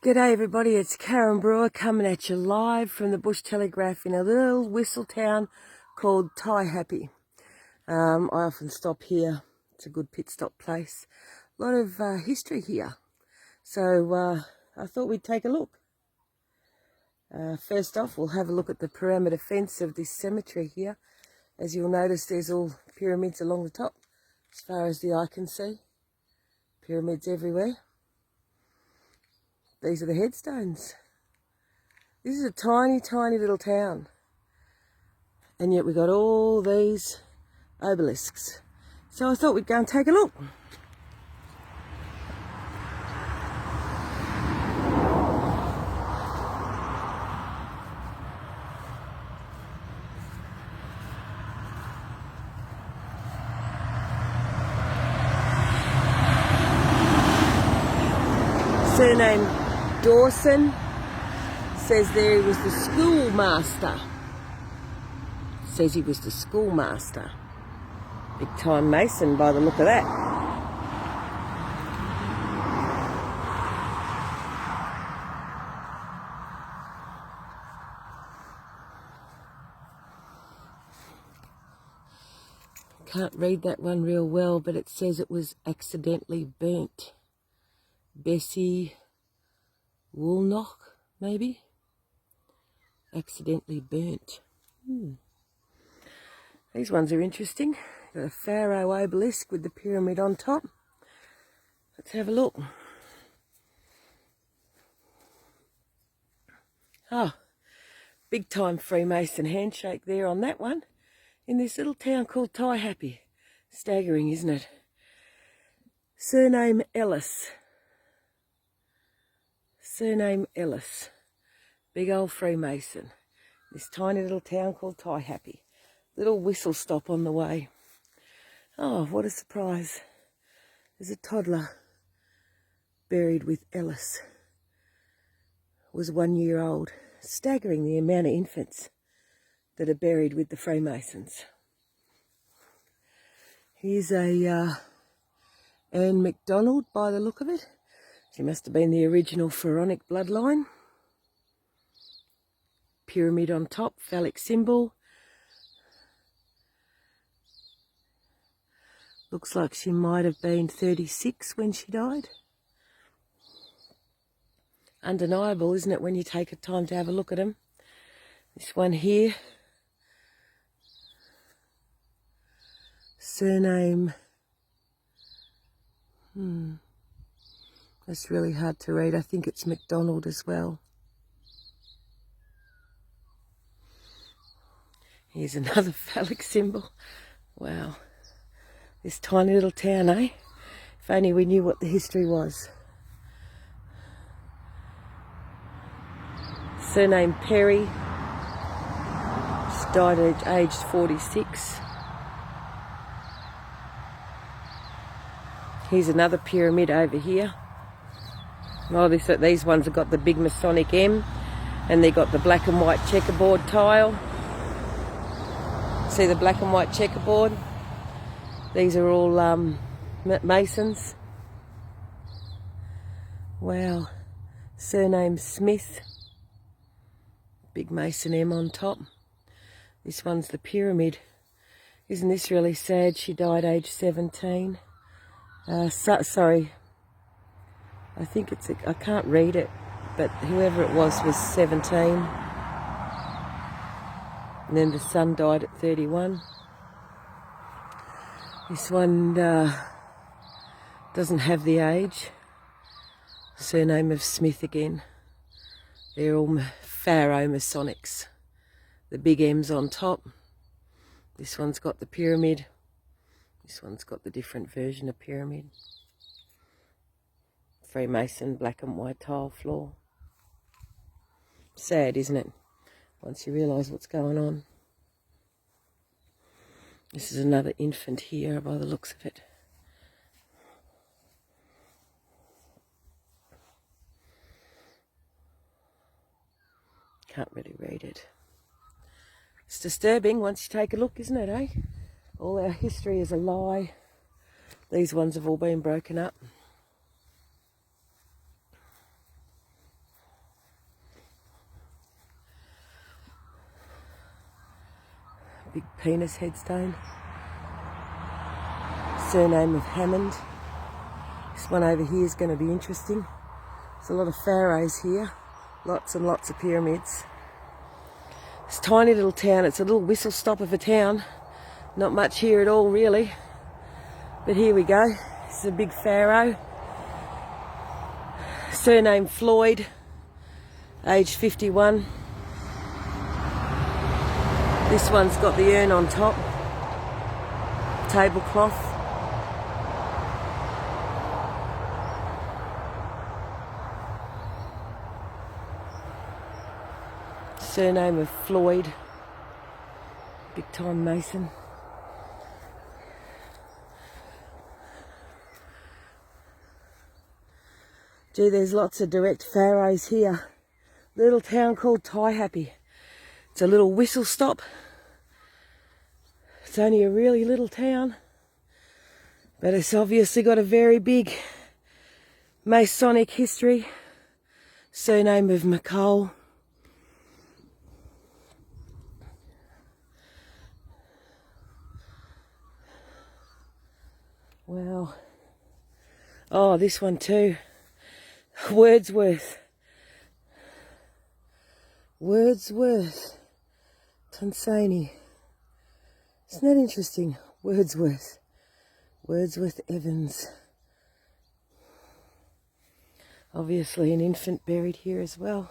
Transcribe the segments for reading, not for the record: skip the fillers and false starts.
G'day everybody, it's Karen Brewer coming at you live from the Bush Telegraph in a little whistle town called Taihape. I often stop here, it's a good pit stop place. A lot of history here, so I thought we'd take a look. First off, we'll have a look at the perimeter fence of this cemetery here. As you'll notice, there's all pyramids along the top, as far as the eye can see. Pyramids everywhere. These are the headstones. This is a tiny, tiny little town. And yet we got all these obelisks. So I thought we'd go and take a look. Surname Dawson says there he was the schoolmaster. Says he was the schoolmaster. Big time Mason by the look of that. Can't read that one real well, but it says it was accidentally burnt. Bessie Woolnock, maybe? Accidentally burnt. These ones are interesting. Got a pharaoh obelisk with the pyramid on top. Let's have a look. Oh, big time Freemason handshake there on that one. In this little town called Taihape. Staggering, isn't it? Surname Ellis. Surname Ellis. Big old Freemason. This tiny little town called Taihape. Little whistle stop on the way. Oh, what a surprise. There's a toddler buried with Ellis. Was 1 year old. Staggering the amount of infants that are buried with the Freemasons. Here's a Anne MacDonald by the look of it. She must have been the original pharaonic bloodline. Pyramid on top, phallic symbol. Looks like she might have been 36 when she died. Undeniable, isn't it, when you take the time to have a look at them? This one here. Surname. That's really hard to read. I think it's MacDonald as well. Here's another phallic symbol. Wow. This tiny little town, eh? If only we knew what the history was. Surname Perry. She died at aged 46. Here's another pyramid over here. Oh, these ones have got the big Masonic M, and they've got the black and white checkerboard tile. See the black and white checkerboard? These are all Masons. Wow. Surname Smith. Big Mason M on top. This one's the pyramid. Isn't this really sad? She died age 17. Sorry. I think I can't read it, but whoever it was 17. And then the son died at 31. This one doesn't have the age. Surname of Smith again. They're all Pharaoh Masonics. The big M's on top. This one's got the pyramid. This one's got the different version of pyramid. Freemason black and white tile floor. Sad, isn't it? Once you realise what's going on. This is another infant here by the looks of it. Can't really read it. It's disturbing once you take a look, isn't it, eh? All our history is a lie. These ones have all been broken up. Big penis headstone. Surname of Hammond. This one over here is going to be interesting. There's a lot of pharaohs here. Lots and lots of pyramids. It's a tiny little town. It's a little whistle stop of a town. Not much here at all, really. But here we go. This is a big pharaoh. Surname Floyd. Age 51. This one's got the urn on top. Tablecloth. Surname of Floyd. Big time Mason. Gee, there's lots of direct pharaohs here. Little town called Taihape. It's a little whistle stop. It's only a really little town, but it's obviously got a very big Masonic history. Surname of McCall. Wow. Oh, this one too. Wordsworth. Tonsani. Isn't that interesting? Wordsworth Evans. Obviously an infant buried here as well.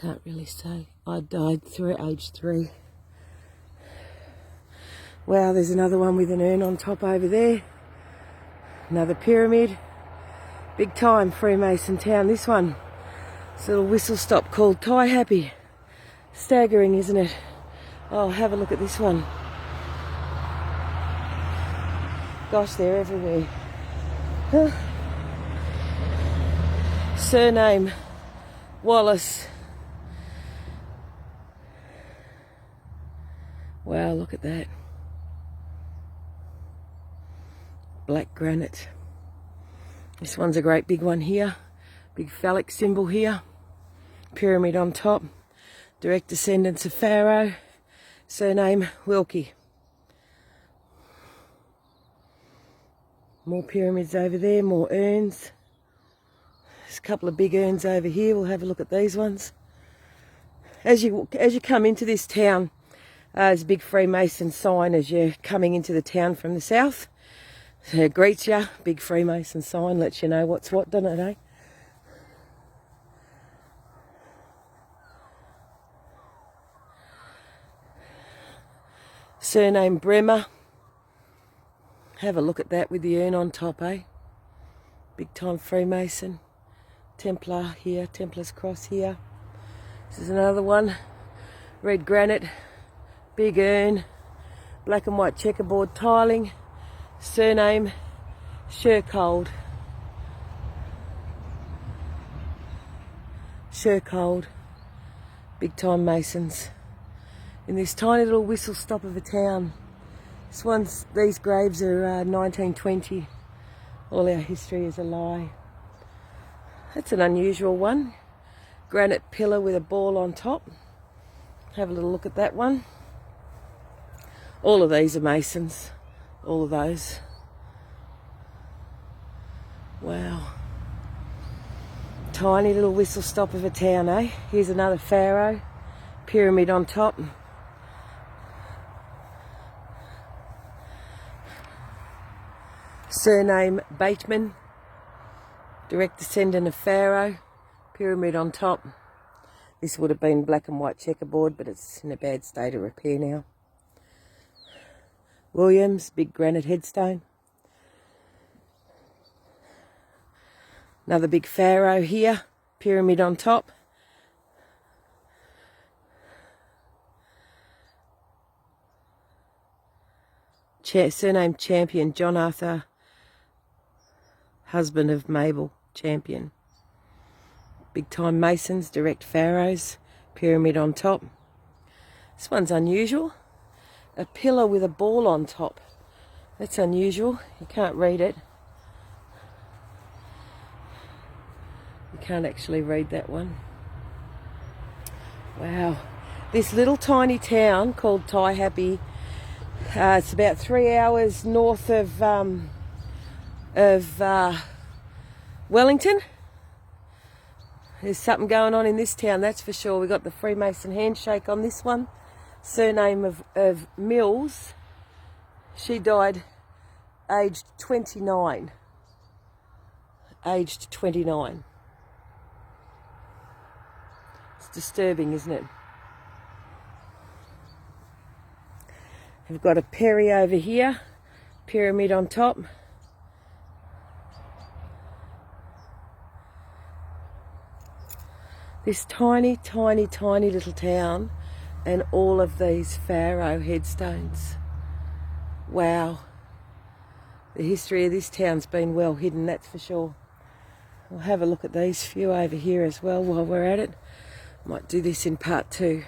Can't really say. I died through age 3. Wow, there's another one with an urn on top over there. Another pyramid. Big time Freemason town, this one. It's a little whistle stop called Taihape. Staggering, isn't it? Oh, have a look at this one. Gosh, they're everywhere. Huh. Surname Wallace. Wow, look at that. Black granite. This one's a great big one here. Big phallic symbol here. Pyramid on top. Direct descendants of Pharaoh. Surname Wilkie. More pyramids over there, more urns. There's a couple of big urns over here. We'll have a look at these ones. As you come into this town, there's a big Freemason sign as you're coming into the town from the south. So it greets you, big Freemason sign, lets you know what's what, doesn't it, eh? Surname Brewer. Have a look at that with the urn on top, eh? Big time Freemason. Templar here, Templar's cross here. This is another one. Red granite, big urn, black and white checkerboard tiling. Surname Shercold. Big time Masons. In this tiny little whistle stop of a town. These graves are 1920. All our history is a lie. That's an unusual one. Granite pillar with a ball on top. Have a little look at that one. All of these are Masons. All of those. Wow. Tiny little whistle stop of a town, eh? Here's another pharaoh. Pyramid on top. Surname Bateman. Direct descendant of Pharaoh. Pyramid on top. This would have been black and white checkerboard, but it's in a bad state of repair now. Williams, big granite headstone. Another big pharaoh here, pyramid on top. Surname Champion, John Arthur, husband of Mabel Champion. Big time Masons, direct pharaohs, pyramid on top. This one's unusual. A pillar with a ball on top. That's unusual. You can't read it. You can't actually read that one. Wow. This little tiny town called Taihape, it's about 3 hours north of Wellington. There's something going on in this town, that's for sure. We got the Freemason handshake on this one. Surname of Mills. She died aged 29. Aged 29. It's disturbing, isn't it? We've got a Perry over here, pyramid on top. This tiny, tiny, tiny little town and all of these pharaoh headstones. Wow. The history of this town's been well hidden, that's for sure. We'll have a look at these few over here as well while we're at it. Might do this in part 2.